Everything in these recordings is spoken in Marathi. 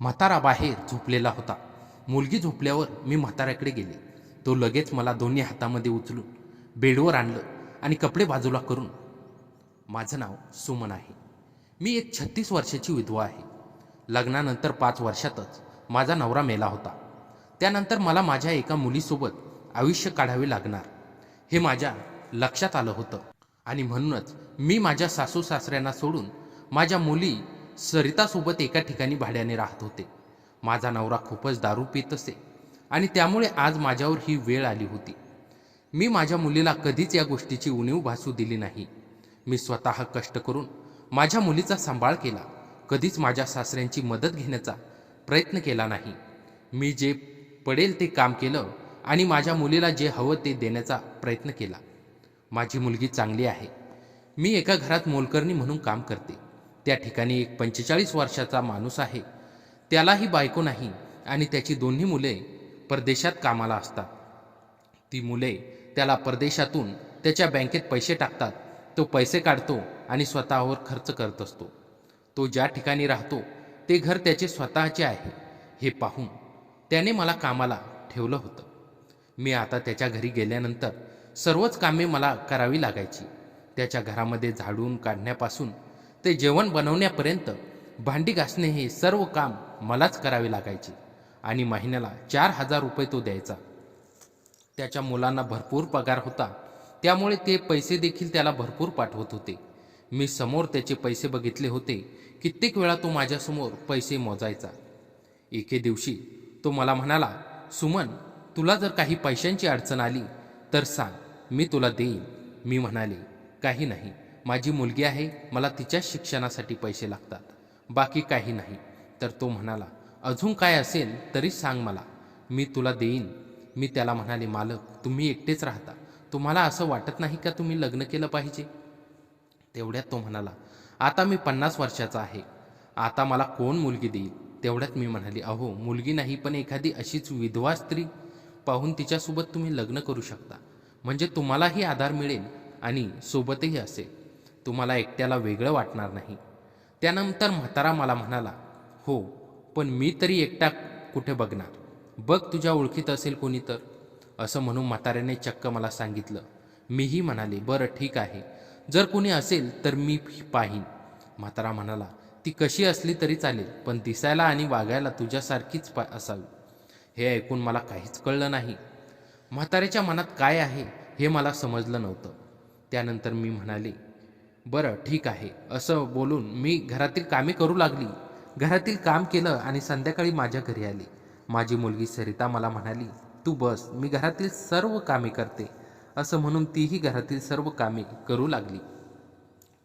म्हातारा बाहेर झोपलेला होता. मुलगी झोपल्यावर मी म्हाताऱ्याकडे गेले. तो लगेच मला दोन्ही हातामध्ये उचलून बेडवर आणलं आणि कपडे बाजूला करून, माझं नाव सुमन आहे. मी एक 36 वर्षाची विधवा आहे. लग्नानंतर 5 वर्षातच माझा नवरा मेला होता. त्यानंतर मला माझ्या एका मुलीसोबत आयुष्य काढावे लागणार हे माझ्या लक्षात आलं होतं आणि म्हणूनच मी माझ्या सासू सासऱ्यांना सोडून माझ्या मुली सरितासोबत एका ठिकाणी भाड्याने राहत होते. माझा नवरा खूपच दारू पित असे आणि त्यामुळे आज माझ्यावर ही वेळ आली होती. मी माझ्या मुलीला कधीच या गोष्टीची उणीव भासू दिली नाही. मी स्वतः कष्ट करून माझ्या मुलीचा सांभाळ केला. कधीच माझ्या सासऱ्यांची मदत घेण्याचा प्रयत्न केला नाही. मी जे पडेल ते काम केलं आणि माझ्या मुलीला जे हवं ते देण्याचा प्रयत्न केला. माझी मुलगी चांगली आहे. मी एका घरात मोलकरणी म्हणून काम करते. त्या ठिकाणी एक 45 वर्षाचा माणूस आहे. त्यालाही बायको नाही आणि त्याची दोन्ही मुले परदेशात कामाला असतात. ती मुले त्याला परदेशातून त्याच्या बँकेत पैसे टाकतात. तो पैसे काढतो आणि स्वतःवर खर्च करत असतो. तो ज्या ठिकाणी राहतो ते घर त्याचे स्वतःचे आहे हे पाहून त्याने मला कामाला ठेवलं होतं. मी आता त्याच्या घरी गेल्यानंतर सर्वच कामे मला करावी लागायची. त्याच्या घरामध्ये झाडून काढण्यापासून ते जेवण बनवण्यापर्यंत भांडी घासणे हे सर्व काम मलाच करावे लागायचे आणि महिन्याला 4,000 रुपये तो द्यायचा. त्याच्या मुलांना भरपूर पगार होता, त्यामुळे ते पैसे देखील त्याला भरपूर पाठवत होते. मी समोर त्याचे पैसे बघितले होते. कित्येक वेळा तो माझ्यासमोर पैसे मोजायचा. एके दिवशी तो मला म्हणाला, सुमन, तुला जर काही पैशांची अडचण आली तर सांग, मी तुला देईन. मी म्हणाले, काही नाही, माझी मुलगी आहे, मला तिच्या शिक्षणासाठी पैसे लागतात, बाकी काही नाही. तर तो म्हणाला, अजून काय असेल तरी सांग मला, मी तुला देईन. मी त्याला म्हणाले, मालक, तुम्ही एकटेच राहता, तुम्हाला असं वाटत नाही का तुम्ही लग्न केलं पाहिजे? तेवढ्यात तो म्हणाला, आता मी 50 वर्षाचा आहे, आता मला कोण मुलगी देईल? तेवढ्यात मी म्हणाले, अहो, मुलगी नाही पण एखादी अशीच विधवा स्त्री पाहून तिच्यासोबत तुम्ही लग्न करू शकता, म्हणजे तुम्हालाही आधार मिळेल आणि सोबतही असेल, तुम्हाला एकट्याला वेगळं वाटणार नाही. त्यानंतर म्हातारा मला म्हणाला, हो, पण मी तरी एकटा कुठे बघणार, बघ तुझ्या ओळखीत असेल कोणी तर. असं म्हणून म्हाताऱ्याने चक्क मला सांगितलं. मीही म्हणाले, बरं ठीक आहे, जर कोणी असेल तर मी पाहीन. म्हातारा म्हणाला, ती कशी असली तरी चालेल, पण दिसायला आणि वागायला तुझ्यासारखीच असावी. हे ऐकून मला काहीच कळलं नाही. म्हाताऱ्याच्या मनात काय आहे हे मला समजलं नव्हतं. त्यानंतर मी म्हणाले, बरं ठीक आहे. असं बोलून मी घरातील कामे करू लागली. घरातील काम केलं आणि संध्याकाळी माझ्या घरी आले. माझी मुलगी सरिता मला म्हणाली, तू बस, मी घरातील सर्व कामे करते. असं म्हणून तीही घरातील सर्व कामे करू लागली.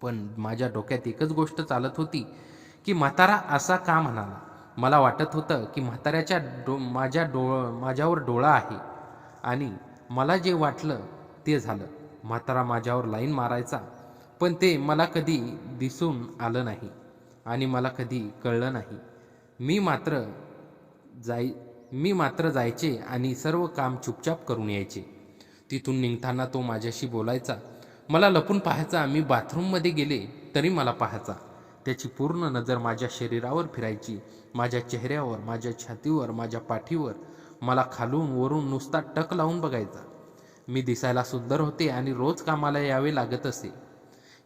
पण माझ्या डोक्यात एकच गोष्ट चालत होती की म्हातारा असा का म्हणाला. मला वाटत होतं की म्हाताऱ्याच्या माझ्यावर डोळा आहे आणि मला जे वाटलं ते झालं. म्हातारा माझ्यावर लाईन मारायचा, पण ते मला कधी दिसून आलं नाही आणि मला कधी कळलं नाही. मी मात्र जायचे आणि सर्व काम चुपचाप करून यायचे. तिथून निघताना तो माझ्याशी बोलायचा, मला लपून पाहायचा. मी बाथरूममध्ये गेले तरी मला पाहायचा. त्याची पूर्ण नजर माझ्या शरीरावर फिरायची, माझ्या चेहऱ्यावर, माझ्या छातीवर, माझ्या पाठीवर. मला खालून वरून नुसता टक लावून बघायचा. मी दिसायला सुंदर होते आणि रोज कामाला यावे लागत असे,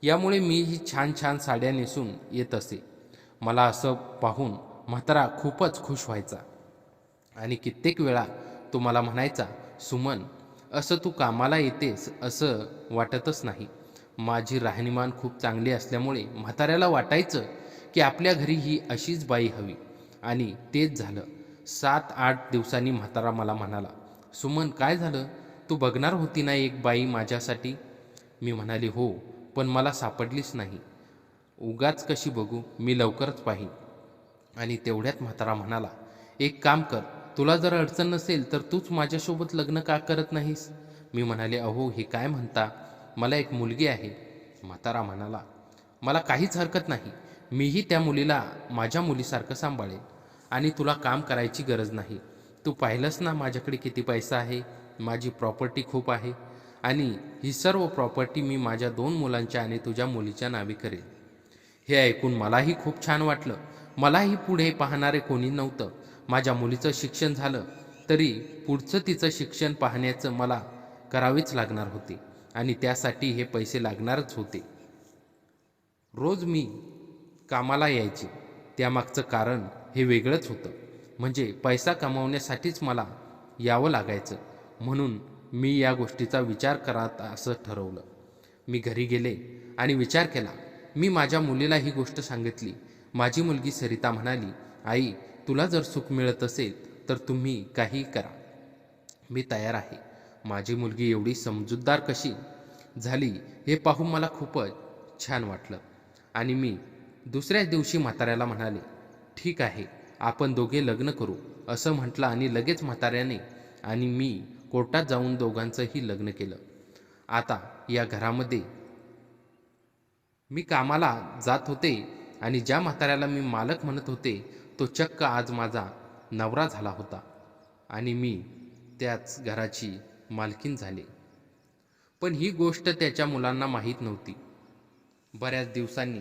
यामुळे मीही छान छान साड्या नेसून येत असे. मला असं पाहून म्हातारा खूपच खुश व्हायचा आणि कित्येक वेळा तो मला म्हणायचा, सुमन, असं तू कामाला येतेस असं वाटतच नाही. माझी राहणीमान खूप चांगली असल्यामुळे म्हाताऱ्याला वाटायचं की आपल्या घरी ही अशीच बाई हवी आणि तेच झालं. 7-8 दिवसांनी म्हातारा मला म्हणाला, सुमन, काय झालं? तू बघणार होती ना एक बाई माझ्यासाठी? मी म्हणाले, हो, पण मला सापडलीच नाही. उगाच कशी बघू, मी लवकरच पाहीन. आणि तेवढ्यात म्हातारा म्हणाला, एक काम कर, तुला जर अडचण नसेल तर तूच माझ्यासोबत लग्न का करत नाहीस? मी म्हणाले, अहो, हे काय म्हणता, मला एक मुलगी आहे. म्हातारा म्हणाला, मला काहीच हरकत नाही, मीही त्या मुलीला माझ्या मुलीसारखं सांभाळेन आणि तुला काम करायची गरज नाही. तू पाहिलंस ना माझ्याकडे किती पैसा आहे, माझी प्रॉपर्टी खूप आहे आणि ही सर्व प्रॉपर्टी मी माझ्या 2 मुलांच्या आणि तुझ्या मुलीच्या नावे करेन. हे ऐकून मलाही खूप छान वाटलं. मलाही पुढे पाहणारे कोणी नव्हतं. माझ्या मुलीचं शिक्षण झालं तरी पुढचं तिचं शिक्षण पाहण्याचं मला करावेच लागणार होते आणि त्यासाठी हे पैसे लागणारच होते. रोज मी कामाला यायचे, त्यामागचं कारण हे वेगळंच होतं. म्हणजे पैसा कमावण्यासाठीच मला यावं लागायचं. म्हणून मी या गोष्टीचा विचार करत असं ठरवलं. मी घरी गेले आणि विचार केला. मी माझ्या मुलीला ही गोष्ट सांगितली. माझी मुलगी सरिता म्हणाली, आई, तुला जर सुख मिळत असेल तर तुम्ही काही करा, मी तयार आहे. माझी मुलगी एवढी समजूतदार कशी झाली हे पाहून मला खूपच छान वाटलं आणि मी दुसऱ्याच दिवशी म्हाताऱ्याला म्हणाले, ठीक आहे, आपण दोघे लग्न करू असं म्हटलं आणि लगेच म्हाताऱ्याने आणि मी कोर्टात जाऊन दोघांचंही लग्न केलं. आता या घरामध्ये मी कामाला जात होते आणि ज्या म्हाताऱ्याला मी मालक म्हणत होते तो चक्क आज माझा नवरा झाला होता आणि मी त्याच घराची मालकीण झाले. पण ही गोष्ट त्याच्या मुलांना माहीत नव्हती. बऱ्याच दिवसांनी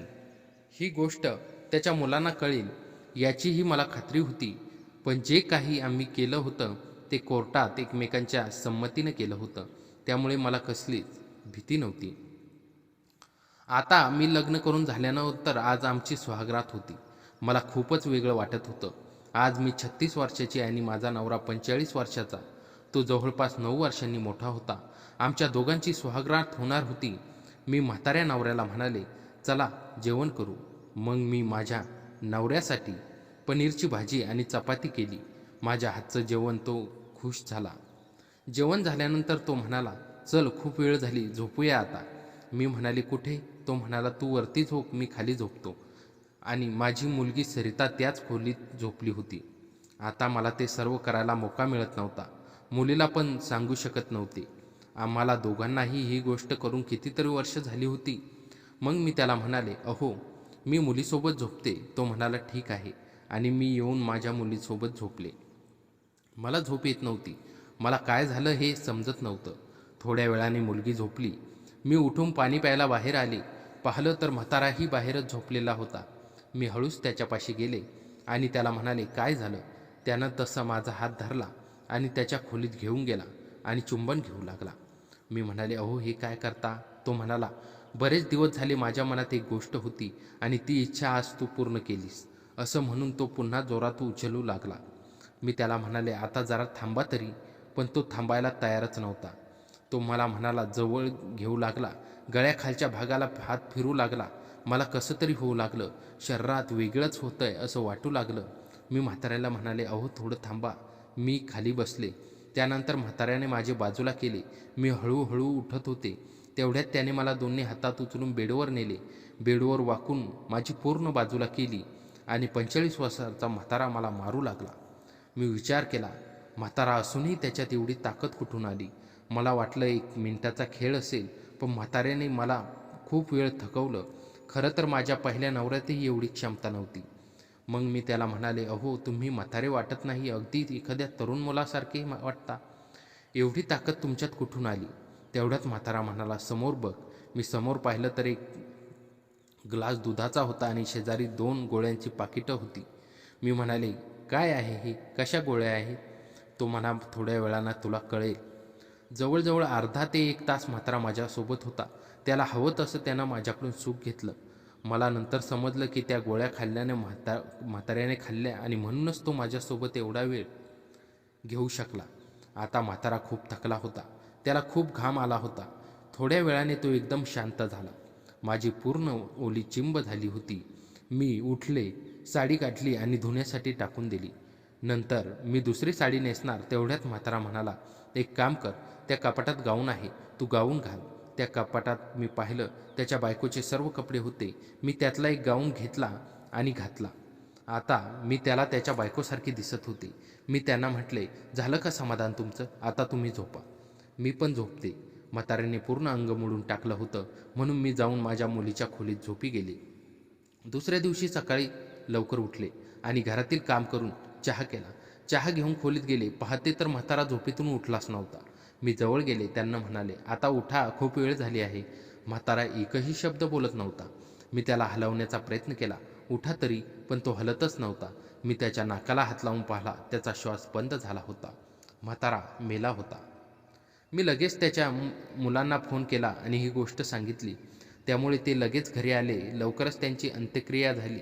ही गोष्ट त्याच्या मुलांना कळेल याचीही मला खात्री होती. पण जे काही आम्ही केलं होतं ते कोर्टात एकमेकांच्या संमतीनं केलं होतं, त्यामुळे मला कसलीच भीती नव्हती. आता मी लग्न करून झाल्यानंतर आज आमची सुहागरात होती. मला खूपच वेगळं वाटत होतं. आज मी 36 वर्षाची आणि माझा नवरा 45 वर्षाचा. तो जवळपास 9 वर्षांनी मोठा होता. आमच्या दोघांची सुहागरात होणार होती. मी म्हाताऱ्या नवऱ्याला म्हणाले, चला जेवण करू. मग मी माझ्या नवऱ्यासाठी पनीरची भाजी आणि चपाती केली. माझ्या हातचं जेवण तो खुश झाला. जेवण झाल्यानंतर तो म्हणाला, चल खूप वेळ झाली, झोपूया आता. मी म्हणाले, कुठे? तो म्हणाला, तू वरती झोप, मी खाली झोपतो. आणि माझी मुलगी सरिता त्याच खोलीत झोपली होती. आता मला ते सर्व करायला मोका मिळत नव्हता. मुलीला पण सांगू शकत नव्हते. आम्हाला दोघांनाही ही गोष्ट करून कितीतरी वर्ष झाली होती. मग मी त्याला म्हणाले, अहो, मी मुलीसोबत झोपते. तो म्हणाला, ठीक आहे. आणि मी येऊन माझ्या मुलीसोबत झोपले. मला झोप येत नव्हती. मला काय झालं हे समजत नव्हतं. थोड्या वेळाने मुलगी झोपली. मी उठून पाणी प्यायला बाहेर आले. पाहिलं तर म्हाताराही बाहेरच झोपलेला होता. मी हळूच त्याच्यापाशी गेले आणि त्याला म्हणाले, काय झालं? त्यानं तसा माझा हात धरला आणि त्याच्या खोलीत घेऊन गेला आणि चुंबन घेऊ लागला. मी म्हणाले, अहो, हे काय करता? तो म्हणाला, बरेच दिवस झाले माझ्या मनात एक गोष्ट होती आणि ती इच्छा आज तू पूर्ण केलीस. असं म्हणून तो पुन्हा जोरात उचलू लागला. मी त्याला म्हणाले, आता जरा थांबा तरी. पण तो थांबायला तयारच नव्हता. तो मला म्हणाला, जवळ घेऊ लागला. गळ्याखालच्या भागाला हात फिरू लागला. मला कसं तरी होऊ लागलं. शरीरात वेगळंच होतंय असं वाटू लागलं. मी म्हाताऱ्याला म्हणाले, अहो, थोडं थांबा. मी खाली बसले. त्यानंतर म्हाताऱ्याने माझे बाजूला केले. मी हळूहळू उठत होते. तेवढ्यात त्याने मला दोन्ही हातात उचलून बेडवर नेले. बेडवर वाकून माझी पूर्ण बाजूला केली आणि 45 वर्षाचा म्हातारा मला मारू लागला. मी विचार केला, म्हातारा असूनही त्याच्यात एवढी ताकद कुठून आली? मला वाटलं 1 मिनिटाचा खेळ असेल, पण म्हाताऱ्याने मला खूप वेळ थकवलं. खरं तर माझ्या पहिल्या नवऱ्यातही एवढी क्षमता नव्हती. मग मी त्याला म्हणाले, अहो, तुम्ही म्हातारे वाटत नाही, अगदी एखाद्या तरुण मुलासारखे वाटता. एवढी ताकद तुमच्यात कुठून आली? तेवढ्यात म्हातारा म्हणाला, समोर बघ. मी समोर पाहिलं तर एक ग्लास दुधाचा होता आणि शेजारी 2 गोळ्यांची पाकिटं होती. मी म्हणाले, काय आहे हे? कशा गोळ्या आहेत? तो म्हणा, थोड्या वेळानं तुला कळेल. जवळजवळ अर्धा ते 1 तास म्हातारा माझ्यासोबत होता. त्याला हवं तसं त्यानं माझ्याकडून सुख घेतलं. मला नंतर समजलं की त्या गोळ्या खाल्ल्याने म्हाताऱ्याने खाल्ल्या आणि म्हणूनच तो माझ्यासोबत एवढा वेळ घेऊ शकला. आता म्हातारा खूप थकला होता. त्याला खूप घाम आला होता. थोड्या वेळाने तो एकदम शांत झाला. माझी पूर्ण ओली चिंब झाली होती. मी उठले, साडी काढली आणि धुण्यासाठी टाकून दिली. नंतर मी दुसरी साडी नेसणार तेवढ्यात म्हातारा म्हणाला, एक काम कर, त्या कपाटात गाऊन आहे, तू गाऊन घाल. त्या कपाटात मी पाहिलं, त्याच्या बायकोचे सर्व कपडे होते. मी त्यातला एक गाऊन घेतला आणि घातला. आता मी त्याला त्याच्या बायकोसारखी दिसत होते. मी त्यांना म्हटले, झालं का समाधान तुमचं? आता तुम्ही झोपा. मी पण झोपते. म्हाताऱ्याने पूर्ण अंग मोडून टाकलं होतं, म्हणून मी जाऊन माझ्या मुलीच्या खोलीत झोपी गेले. दुसऱ्या दिवशी सकाळी लवकर उठले आणि घरातील काम करून चहा केला. चहा घेऊन खोलीत गेले. पाहते तर म्हातारा झोपेतून उठलाच नव्हता. मी जवळ गेले. त्यांना म्हणाले, आता उठा, खूप वेळ झाली आहे. म्हातारा एकही शब्द बोलत नव्हता. मी त्याला हलवण्याचा प्रयत्न केला. उठा तरी, पण तो हलतच नव्हता. मी त्याच्या नाकाला हात लावून पाहिला. त्याचा श्वास बंद झाला होता. म्हातारा मेला होता. मी लगेच त्याच्या मुलांना फोन केला आणि ही गोष्ट सांगितली. त्यामुळे ते लगेच घरी आले. लवकरच त्यांची अंत्यक्रिया झाली.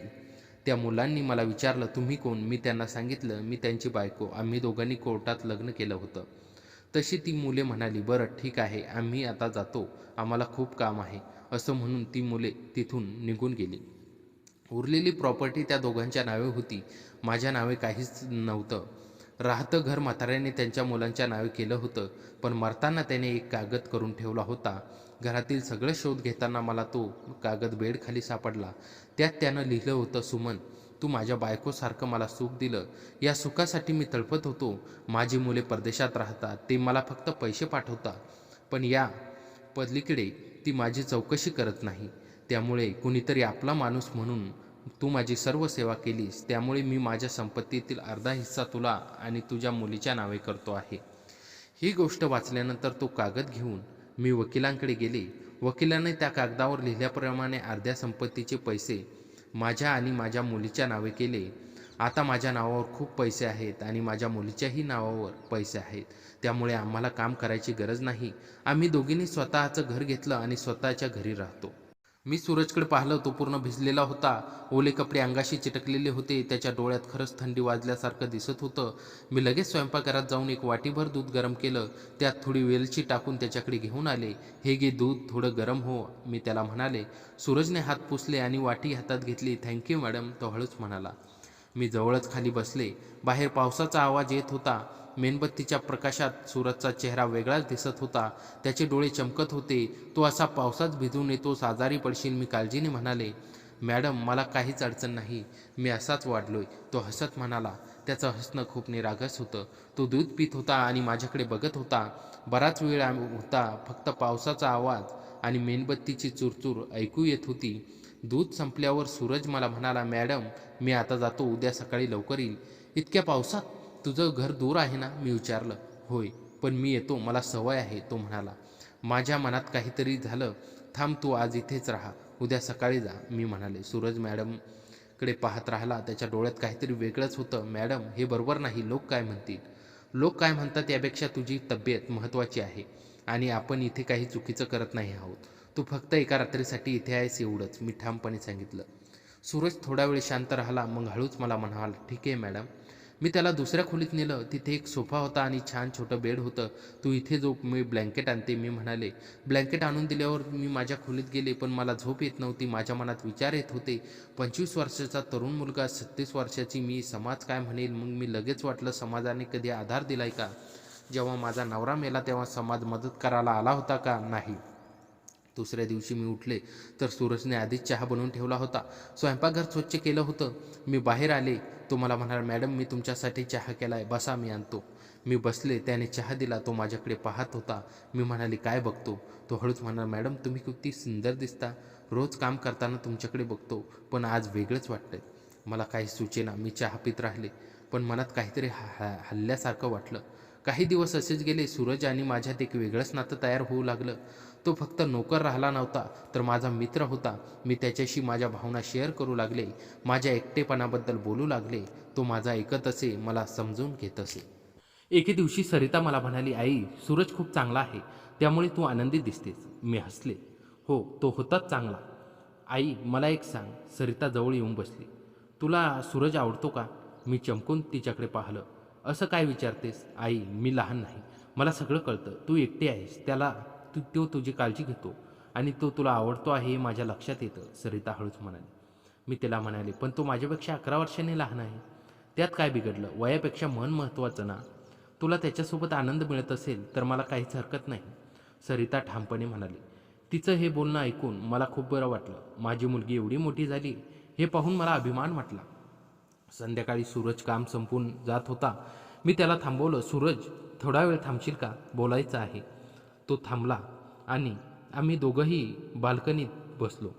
त्या मुलांनी मला विचारलं, तुम्ही कोण? मी त्यांना सांगितलं, मी त्यांची बायको. आम्ही दोघांनी कोर्टात लग्न केलं होतं. तशी ती मुले म्हणाली, बरं ठीक आहे, आम्ही आता जातो, आम्हाला खूप काम आहे. असं म्हणून ती मुले तिथून निघून गेली. उरलेली प्रॉपर्टी त्या दोघांच्या नावे होती. माझ्या नावे काहीच नव्हतं. राहतं घर म्हाताऱ्याने त्यांच्या मुलांच्या नावे केलं होतं, पण मरताना त्याने एक कागद करून ठेवला होता. घरातील सगळं शोध घेताना मला तो कागद बेडखाली सापडला. त्यात त्यानं लिहिलं होतं, सुमन, तू माझ्या बायकोसारखं मला सुख दिलं. या सुखासाठी मी तळपत होतो. माझी मुले परदेशात राहतात, ते मला फक्त पैसे पाठवतात, पण या पलीकडे ती माझी चौकशी करत नाही. त्यामुळे कुणीतरी आपला माणूस म्हणून तू माझी सर्व सेवा केलीस. त्यामुळे मी माझ्या संपत्तीतील अर्धा हिस्सा तुला आणि तुझ्या मुलीच्या नावे करतो आहे. ही गोष्ट वाचल्यानंतर तो कागद घेऊन मी वकिलांकडे गेले. वकिलाने त्या कागदावर लिहिल्याप्रमाणे अर्ध्या संपत्तीचे पैसे माझ्या आणि माझ्या मुलीच्या नावे केले. आता माझ्या नावावर खूप पैसे आहेत आणि माझ्या मुलीच्याही नावावर पैसे आहेत. त्यामुळे आम्हाला काम करायची गरज नाही. आम्ही दोघींनी स्वतःचं घर घेतलं आणि स्वतःच्या घरी राहतो. मी सूरजकडे पाहिलं. तो पूर्ण भिजलेला होता. ओले कपडे अंगाशी चिटकलेले होते. त्याच्या डोळ्यात खरंच थंडी वाजल्यासारखं दिसत होतं. मी लगेच स्वयंपाकघरात जाऊन एक वाटीभर दूध गरम केलं. त्यात थोडी वेलची टाकून त्याच्याकडे घेऊन आले. हे घे दूध, थोडं गरम हो, मी त्याला म्हणाले. सूरजने हात पुसले आणि वाटी हातात घेतली. थँक्यू मॅडम, तो हळूच म्हणाला. मी जवळच खाली बसले. बाहेर पावसाचा आवाज येत होता. मेणबत्तीच्या प्रकाशात सूरजचा चेहरा वेगळाच दिसत होता. त्याचे डोळे चमकत होते. तो असा पावसात भिजून येतोस, आजारी पडशील, मी काळजीने म्हणाले. मॅडम, मला काहीच अडचण नाही, मी असाच वाढलोय, तो हसत म्हणाला. त्याचं हसणं खूप निरागस होतं. तो दूध पित होता आणि माझ्याकडे बघत होता. बराच वेळ होता फक्त पावसाचा आवाज आणि मेणबत्तीची चुरचूर ऐकू येत होती. दूध संपल्यावर सूरज मला म्हणाला, मॅडम, मी आता जातो, उद्या सकाळी लवकर येईल. इतक्या पावसात? तुझं घर दूर आहे ना? मी विचारलं. होय, पण मी येतो, मला सवय आहे, तो म्हणाला. माझ्या मनात काहीतरी झालं. थांब, तू आज इथेच राहा, उद्या सकाळी जा, मी म्हणाले. सूरज मॅडमकडे पाहत राहिला. त्याच्या डोळ्यात काहीतरी वेगळंच होतं. मॅडम, हे बरोबर नाही, लोक काय म्हणतील? लोक काय म्हणतात यापेक्षा तुझी तब्येत महत्त्वाची आहे आणि आपण इथे काही चुकीचं करत नाही आहोत. तू फक्त एका रात्रीसाठी इथे आहेस, एवढंच, मी ठामपणे सांगितलं. सूरज थोडा वेळ शांत राहिला. मग हळूच मला म्हणाला, ठीक आहे मॅडम. मी त्याला दुसऱ्या खोलीत नेलं. तिथे एक सोफा होता आणि छान छोटं बेड होतं. तू इथे झोप, मी ब्लँकेट आणते, मी म्हणाले. ब्लँकेट आणून दिल्यावर मी माझ्या खोलीत गेले, पण मला झोप येत नव्हती. माझ्या मनात विचार येत होते. 25 वर्षाचा तरुण मुलगा, 36 वर्षाची मी, समाज काय म्हणेल? मग मी लगेच वाटलं, समाजाने कधी आधार दिलाय का? जेव्हा माझा नवरा मेला तेव्हा समाज मदत करायला आला होता का? नाही. दुसऱ्या दिवशी मी उठले तर सूरजने आधीच चहा बनवून ठेवला होता. स्वयंपाकघर स्वच्छ केलं होतं. मी बाहेर आले. तो मला म्हणाला, मॅडम, मी तुमच्यासाठी चहा केलाय, बसा, मी आणतो. मी बसले. त्याने चहा दिला. तो माझ्याकडे पाहत होता. मी म्हणाले, काय बघतो? तो हळूच म्हणाला, मॅडम, तुम्ही किती सुंदर दिसता. रोज काम करताना तुमच्याकडे बघतो, पण आज वेगळंच वाटतंय. मला काही सुचेना. मी चहा पित राहिले, पण मनात काहीतरी हल्ल्यासारखं वाटलं. काही दिवस असेच गेले. सूरज आणि माझ्यात एक वेगळंच नातं तयार होऊ लागलं. तो फक्त नोकर राहिला नव्हता, तर माझा मित्र होता. मी त्याच्याशी माझ्या भावना शेअर करू लागले. माझ्या एकटेपणाबद्दल बोलू लागले. तो माझा ऐकत असे, मला समजून घेत असे. एके दिवशी सरिता मला म्हणाली, आई, सूरज खूप चांगला आहे, त्यामुळे तू आनंदी दिसतेस. मी हसले. हो, तो होताच चांगला. आई, मला एक सांग. सरिता जवळ येऊन बसली. तुला सूरज आवडतो का? मी चमकून तिच्याकडे पाहिलं. असं काय विचारतेस? आई, मी लहान नाही, मला सगळं कळतं. तू एकटी आहेस, तो तुझी काळजी घेतो आणि तो तुला आवडतो आहे हे माझ्या लक्षात येतं, सरिता हळूच म्हणाली. मी तिला म्हणाले, पण तो माझ्यापेक्षा 11 वर्षांनी लहान आहे. त्यात काय बिघडलं? वयापेक्षा मन महत्त्वाचं ना. तुला त्याच्यासोबत आनंद मिळत असेल तर मला काहीच हरकत नाही, सरिता ठामपणे म्हणाली. तिचं हे बोलणं ऐकून मला खूप बरं वाटलं. माझी मुलगी एवढी मोठी झाली हे पाहून मला अभिमान वाटला. संध्याकाळी सूरज काम संपून जात होता. मी त्याला थांबवलं. सूरज, थोडा वेळ थांबशील का? बोलायचं आहे. तो थांबला आणि आम्ही दोघंही बाल्कनीत बसलो.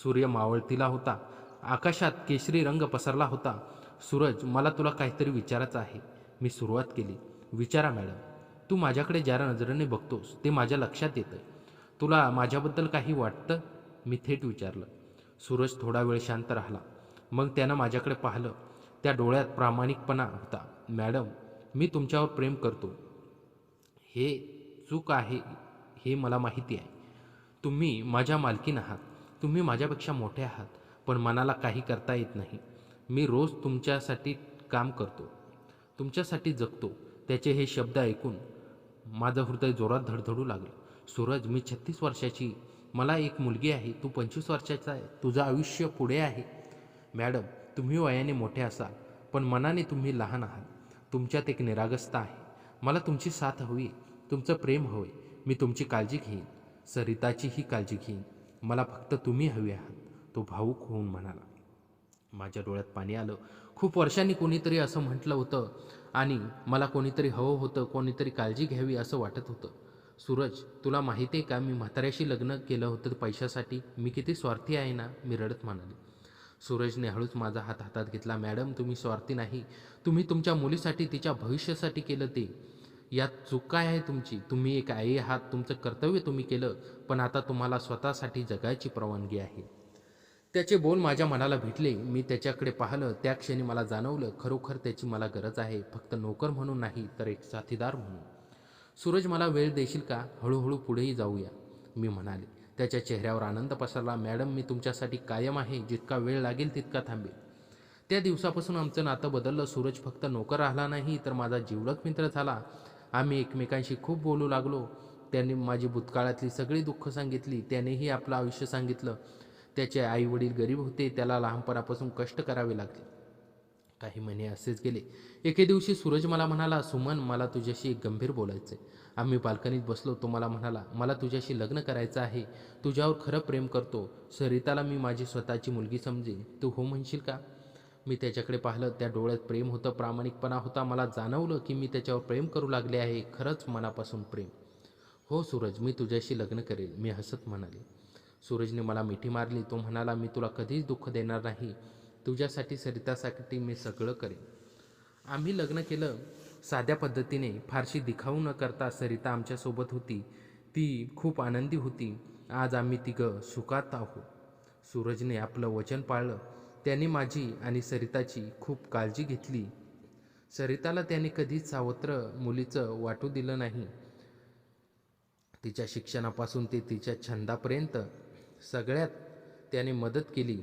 सूर्य मावळतीला होता. आकाशात केशरी रंग पसरला होता. सूरज, मला तुला काहीतरी विचारायचं आहे, मी सुरुवात केली. विचारा मॅडम. तू माझ्याकडे ज्या नजरेने बघतोस ते माझ्या लक्षात येतं. तुला माझ्याबद्दल काही वाटतं? मी थेट विचारलं. सूरज थोडा वेळ शांत राहिला. मग त्यानं माझ्याकडे पाहिलं. त्या डोळ्यात प्रामाणिकपणा होता. मॅडम, मी तुमच्यावर प्रेम करतो. हे चूक आहे हे मला माहिती आहे. तुम्ही माझ्या मालकीण आहात. तुम्ही माझ्यापेक्षा मोठे आहात. पण मनाला काही करता येत नाही. मी रोज तुमच्यासाठी काम करतो, तुमच्यासाठी जगतो. त्याचे हे शब्द ऐकून माझं हृदय जोरात धडधडू लागलं. सूरज, मी 36 वर्षाची. मला एक मुलगी आहे. तू 25 वर्षाचा आहे. तुझं आयुष्य पुढे आहे. मॅडम, तुम्ही वयाने मोठे असाल, पण मनाने तुम्ही लहान आहात. तुमच्यात एक निरागसता आहे. मला तुमची साथ हवी आहे. तुमचं प्रेम हवं आहे. मी तुमची काळजी घेईन, सरिताचीही काळजी घेईन. मला फक्त तुम्ही हवी आहात, तो भावूक होऊन म्हणाला. माझ्या डोळ्यात पाणी आलं. खूप वर्षांनी कोणीतरी असं म्हटलं होतं आणि मला कोणीतरी हवं होतं, कोणीतरी काळजी घ्यावी असं वाटत होतं. सूरज, तुला माहिती आहे का, मी म्हाताऱ्याशी लग्न केलं होतं पैशासाठी. मी किती स्वार्थी आहे ना, मी रडत म्हणाले. सूरजने हळूच माझा हात हातात घेतला. मॅडम, तुम्ही स्वार्थी नाही. तुम्ही तुमच्या मुलीसाठी, तिच्या भविष्यासाठी केलं ते. यात चूक काय आहे तुमची? तुम्ही एक आई आहात. तुमचं कर्तव्य तुम्ही केलं, पण आता तुम्हाला स्वतःसाठी जगायची परवानगी आहे. त्याचे बोल माझ्या मनाला भेटले. मी त्याच्याकडे पाहिलं. त्या क्षणी मला जाणवलं, खरोखर त्याची मला गरज आहे. फक्त नोकर म्हणून नाही, तर एक साथीदार म्हणून. सूरज, मला वेळ देशील का? हळूहळू पुढेही जाऊया, मी म्हणाले. त्याच्या चेहऱ्यावर आनंद पसरला. मॅडम, मी तुमच्यासाठी कायम आहे. जितका वेळ लागेल तितका थांबेल. त्या दिवसापासून आमचं नातं बदललं. सूरज फक्त नोकर राहिला नाही, तर माझा जिवलग मित्र झाला. आम्ही एकमेकांशी खूप बोलू लागलो. त्याने माझी भूतकाळातली सगळी दुःख सांगितली. त्यानेही आपलं आयुष्य सांगितलं. त्याचे आई वडील गरीब होते. त्याला लहानपणापासून कष्ट करावे लागले. काही महिने असेच गेले. एके दिवशी सूरज मला म्हणाला, सुमन, मला तुझ्याशी एक गंभीर बोलायचं आहे. आम्ही बाल्कनीत बसलो. तो मला म्हणाला, मला तुझ्याशी लग्न करायचं आहे. तुझ्यावर खरं प्रेम करतो. सरिताला मी माझी स्वतःची मुलगी समजेन. तू हो म्हणशील का? मी त्याच्याकडे पाहिलं. त्या डोळ्यात प्रेम होतं, प्रामाणिकपणा होता. मला जाणवलं की मी त्याच्यावर प्रेम करू लागले आहे, खरंच मनापासून प्रेम. हो सूरज, मी तुझ्याशी लग्न करेल, मी हसत म्हणाले. सूरजने मला मिठी मारली. तो म्हणाला, मी तुला कधीच दुःख देणार नाही. तुझ्यासाठी, सरितासाठी मी सगळं करेन. आम्ही लग्न केलं साध्या पद्धतीने, फारशी दिखाऊ न करता. सरिता आमच्यासोबत होती. ती खूप आनंदी होती. आज आम्ही तिघं सुखात आहोत. सूरजने आपलं वचन पाळलं. त्याने माझी आणि सरिताची खूप काळजी घेतली. सरिताला त्याने कधीच सावत्र मुलीचं वाटू दिलं नाही. तिच्या शिक्षणापासून ते तिच्या छंदापर्यंत सगळ्यात त्याने मदत केली.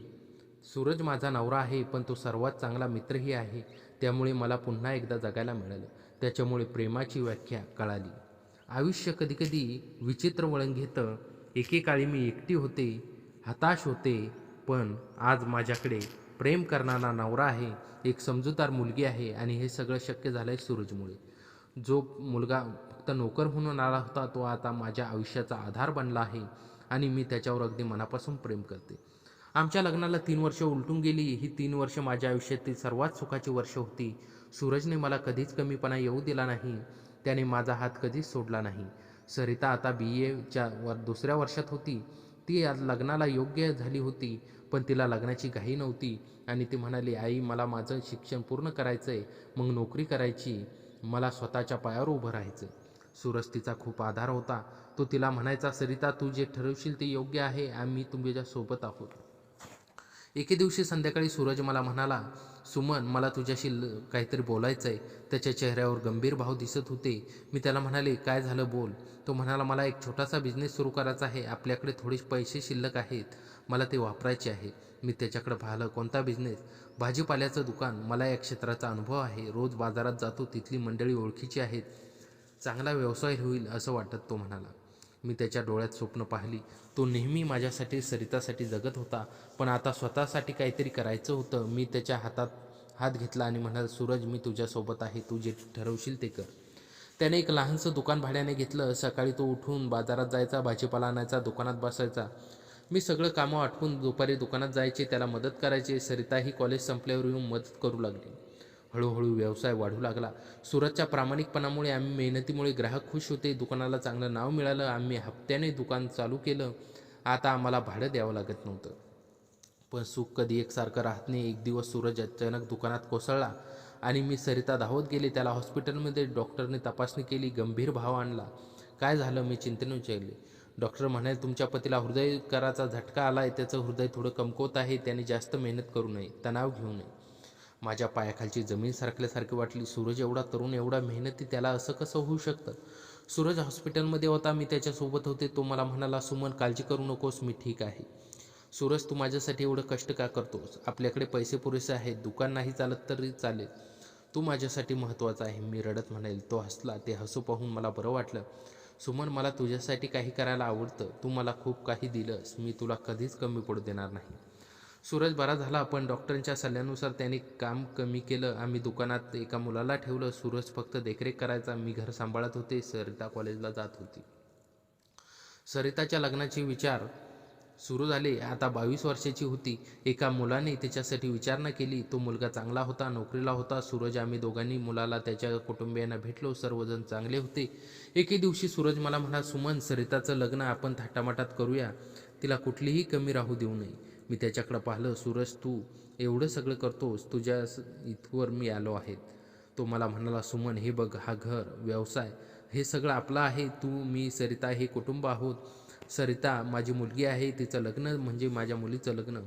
सूरज माझा नवरा आहे, पण तो सर्वात चांगला मित्रही आहे. त्यामुळे मला पुन्हा एकदा जगायला मिळालं. त्याच्यामुळे प्रेमाची व्याख्या कळाली. आयुष्य कधीकधी विचित्र वळण घेतं. एकेकाळी मी एकटी होते, हताश होते, पण आज माझ्याकडे प्रेम करणारा नवरा आहे, एक समजूतदार मुलगी आहे आणि हे सगळं शक्य झालं आहे सूरजमुळे. जो मुलगा फक्त नोकर म्हणून आला होता, तो आता माझ्या आयुष्याचा आधार बनला आहे आणि मी त्याच्यावर अगदी मनापासून प्रेम करते. आमच्या लग्नाला 3 वर्ष उलटून गेली. ही 3 वर्ष माझ्या आयुष्यातील सर्वात सुखाची वर्ष होती. सूरजने मला कधीच कमीपणा येऊ दिला नाही. त्याने माझा हात कधीच सोडला नाही. सरिता आता BAच्या दुसऱ्या वर्षात होती. ती आज लग्नाला योग्य झाली होती, पण तिला लग्नाची घाई नव्हती आणि ती म्हणाली, आई, मला माझं शिक्षण पूर्ण करायचं आहे, मग नोकरी करायची, मला स्वतःच्या पायावर उभं राहायचं. सूरज तिचा खूप आधार होता. तो तिला म्हणायचा, सरिता, तू जे ठरवशील ते योग्य आहे. आम्ही तुमच्यासोबत आहोत. एके दिवशी संध्याकाळी सूरज मला म्हणाला, सुमन, मला तुझ्याशी काहीतरी बोलायचं आहे. त्याच्या चेहऱ्यावर गंभीर भाव दिसत होते. मी त्याला म्हणाले, काय झालं, बोल. तो म्हणाला, मला एक छोटासा बिझनेस सुरू करायचा आहे. आपल्याकडे थोडे पैसे शिल्लक आहेत. मला ते वापरायचे आहे. मी त्याच्याकडे पाहिलं. कोणता बिझनेस? भाजीपाल्याचं दुकान. मला या क्षेत्राचा अनुभव आहे. रोज बाजारात जातो. तिथली मंडळी ओळखीची आहेत. चांगला व्यवसाय होईल असं वाटत, तो म्हणाला. मी त्याच्या डोळ्यात स्वप्न पाहिली. तो नेहमी माझ्यासाठी, सरितासाठी जगत होता, पण आता स्वतःसाठी काहीतरी करायचं होतं. मी त्याच्या हातात हात घेतला आणि म्हणाला, सूरज, मी तुझ्यासोबत आहे. तू जे ठरवशील ते कर. त्याने एक लहानसं दुकान भाड्याने घेतलं. सकाळी तो उठून बाजारात जायचा, भाजीपाला आणायचा, दुकानात बसायचा. मी सगळं कामं आटपून दुपारी दुकानात जायचे, त्याला मदत करायचे. सरिताही कॉलेज संपल्यावर येऊन मदत करू लागली. हळूहळू व्यवसाय वाढू लागला. सूरजच्या प्रामाणिकपणामुळे, आम्ही मेहनतीमुळे ग्राहक खुश होते. दुकानाला चांगलं नाव मिळालं. आम्ही हप्त्याने दुकान चालू केलं. आता आम्हाला भाडं द्यावं लागत नव्हतं. पण सुख कधी एकसारखं राहत नाही. एक दिवस सूरज अचानक दुकानात कोसळला आणि मी सरिता धावत गेले. त्याला हॉस्पिटलमध्ये डॉक्टरने तपासणी केली. गंभीर भाव आणला. काय झालं, मी चिंतेने विचारले. डॉक्टर म्हणाले, तुमच्या पतीला हृदयविकाराचा झटका आला आहे, त्याचं हृदय थोडं कमकुवत आहे, त्याने जास्त मेहनत करू नये, तणाव घेऊ नये. माझ्या पायाखालची जमीन सरकल्यासारखी वाटली. सूरज एवढा तरुण, एवढा मेहनती, त्याला असं कसं होऊ शकतं? सूरज हॉस्पिटलमध्ये होता, मी त्याच्यासोबत होते. तो मला म्हणाला, सुमन काळजी करू नकोस, मी ठीक आहे. सूरज, तू माझ्यासाठी एवढं कष्ट का करतोस? आपल्याकडे पैसे पुरेसे आहेत, दुकान नाही चालत तरी चालेल, तू माझ्यासाठी महत्त्वाचा आहे. मी रडत म्हणाले. तो हसला. ते हसू पाहून मला बरं वाटलं. सुमन, मला तुझ्यासाठी काही करायला आवडतं. तू मला खूप काही दिलंस, मी तुला कधीच कमी पडू देणार नाही. सूरज बरा झाला, पण डॉक्टरांच्या सल्ल्यानुसार त्याने काम कमी केलं. आम्ही दुकानात एका मुलाला ठेवलं. सूरज फक्त देखरेख करायचा, मी घर सांभाळत होते. सरिता कॉलेजला जात होती. सरिताच्या लग्नाचे विचार सुरू झाले. आता 22 वर्षाची होती. एका मुलाने तिच्यासाठी विचारणा केली. तो मुलगा चांगला होता, नोकरीला होता. सूरज, आम्ही दोघांनी मुलाला त्याच्या कुटुंबियांना भेटलो. सर्वजण चांगले होते. एके दिवशी सूरज मला म्हणाला, सुमन, सरिताचं लग्न आपण थाटामाटात करूया, तिला कुठलीही कमी राहू देऊ नये. मी त्याच्याकडे पाहिलं. सूरज, तू एवढं सगळं करतोस, तुझ्या इथवर मी आलो आहे. तो मला म्हणाला, सुमन, हे बघ, हा घर, व्यवसाय, हे सगळं आपलं आहे. तू, मी, सरिता हे कुटुंब आहोत. सरिता माझी मुलगी आहे, तिचं लग्न म्हणजे माझ्या मुलीचं लग्न.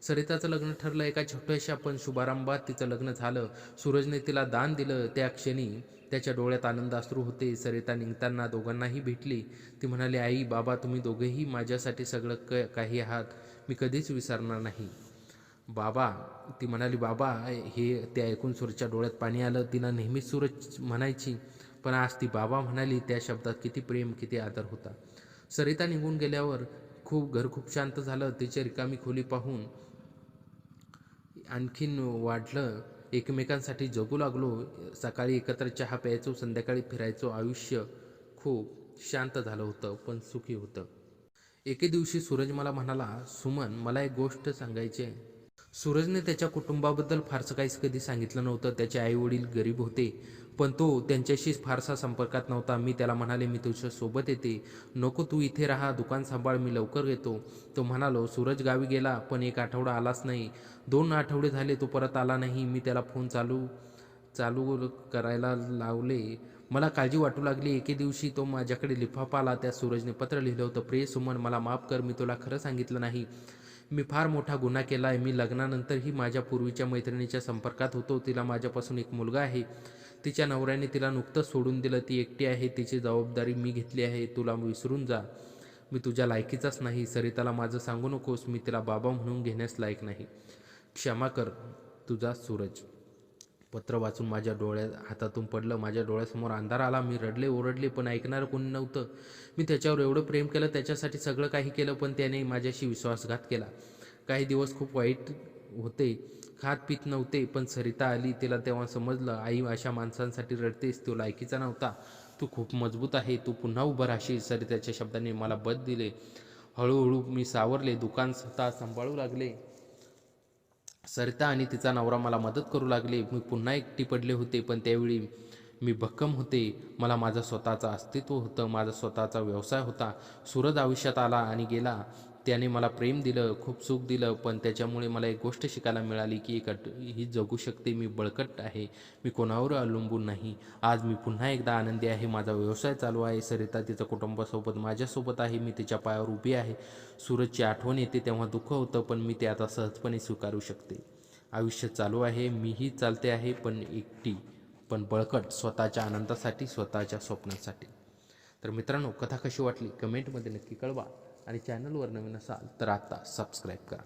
सरिताचं लग्न ठरलं. एका छोट्याशा पण शुभारंभात तिचं लग्न झालं. सूरजने तिला दान दिलं. त्या क्षणी त्याच्या डोळ्यात आनंदाश्रू होते. सरिता निघताना दोघांनाही भेटली. ती म्हणाली, आई, बाबा, तुम्ही दोघेही माझ्यासाठी सगळं काही आहात, मी कधीच विसरणार नाही. बाबा, ती म्हणाली, बाबा, हे ते ऐकून सूरजच्या डोळ्यात पाणी आलं. तिला नेहमीच सूरज म्हणायची, पण आज ती बाबा म्हणाली. त्या शब्दात किती प्रेम, किती आदर होता. सरिता निघून गेल्यावर घर खूप शांत झालं. तिची रिकामी खोली पाहून आणखीन वाढलं. एकमेकांसाठी जगू लागलो. सकाळी एकत्र चहा प्यायचो, संध्याकाळी फिरायचो. आयुष्य खूप शांत झालं होतं, पण सुखी होतं. एके दिवशी सूरज मला म्हणाला, सुमन, मला एक गोष्ट सांगायची आहे. सूरजने त्याच्या कुटुंबाबद्दल फारसं काहीच कधी सांगितलं नव्हतं. त्याचे आईवडील गरीब होते, पण तो त्यांच्याशी फारसा संपर्कात नव्हता. मी त्याला म्हणाले, मी तुझ्या सोबत येते. नको, तू इथे राहा, दुकान सांभाळ, मी लवकर येतो. तो म्हणालो, सूरज गावी गेला, पण 1 आठवडा आलाच नाही. 2 आठवडे झाले, तो परत आला नाही. मी त्याला फोन चालू करायला लावले. मला काळजी वाटू लागली. एके दिवशी तो माझ्याकडे लिफाफा आला. त्या सूरजने पत्र लिहिलं होतं, प्रिय सुमन, मला माफ कर, मी तुला खरं सांगितलं नाही. मी फार मोठा गुन्हा केला आहे. मी लग्नानंतरही माझ्या पूर्वीच्या मैत्रिणीच्या संपर्कात होतो. तिला माझ्यापासून एक मुलगा आहे. तिच्या नवऱ्याने तिला नुकतंच सोडून दिलं. ती एकटी आहे. तिची जबाबदारी मी घेतली आहे. तुला विसरून जा. मी तुझ्या लायकीचाच नाही. सरिताला माझं सांगू नकोस. मी तिला बाबा म्हणून घेण्यास लायक नाही. क्षमा कर, तुझा सूरज. पत्र वाचून माझ्या हातातून पडलं. माझ्या डोळ्यासमोर अंधार आला. मी रडले, ओरडले, पण ऐकणारं कोणी नव्हतं. मी त्याच्यावर एवढं प्रेम केलं, त्याच्यासाठी सगळं काही केलं, पण त्याने माझ्याशी विश्वासघात केला. काही दिवस खूप वाईट होते. खात पीत नव्हते. पण सरिता आली. तिला तेव्हा समजलं, आई अशा माणसांसाठी रडतेस, तो लायकीचा नव्हता. तू खूप मजबूत आहे, तू पुन्हा उभं राहशील. सरिताच्या शब्दांनी मला बळ दिले. हळूहळू मी सावरले. दुकान स्वतः सांभाळू लागले. सरिता आणि तिचा नवरा मला मदत करू लागले. मी पुन्हा एकटी पडले होते, पण त्यावेळी मी भक्कम होते. मला माझं स्वतःचं अस्तित्व होतं, माझा स्वतःचा व्यवसाय होता. सूरज आयुष्यात आला आणि गेला. त्याने मला प्रेम दिलं, खूप सुख दिलं, पण त्याच्यामुळे मला एक गोष्ट शिकायला मिळाली की ही जगू शकते. मी बळकट आहे, मी कोणावर अवलंबून नाही. आज मी पुन्हा एकदा आनंदी आहे. माझा व्यवसाय चालू आहे. सरिता तिच्या कुटुंबासोबत माझ्यासोबत आहे. मी तिच्या पायावर उभी आहे. सूरजची आठवण येते तेव्हा दुःख होतं, पण मी ते आता सहजपणे स्वीकारू शकते. आयुष्य चालू आहे, मीही चालते आहे, पण एकटी, पण बळकट, स्वतःच्या आनंदासाठी, स्वतःच्या स्वप्नासाठी. तर मित्रांनो, कथा कशी वाटली कमेंटमध्ये नक्की कळवा आणि चॅनलवर नवीन असाल तर आता सबस्क्राईब करा.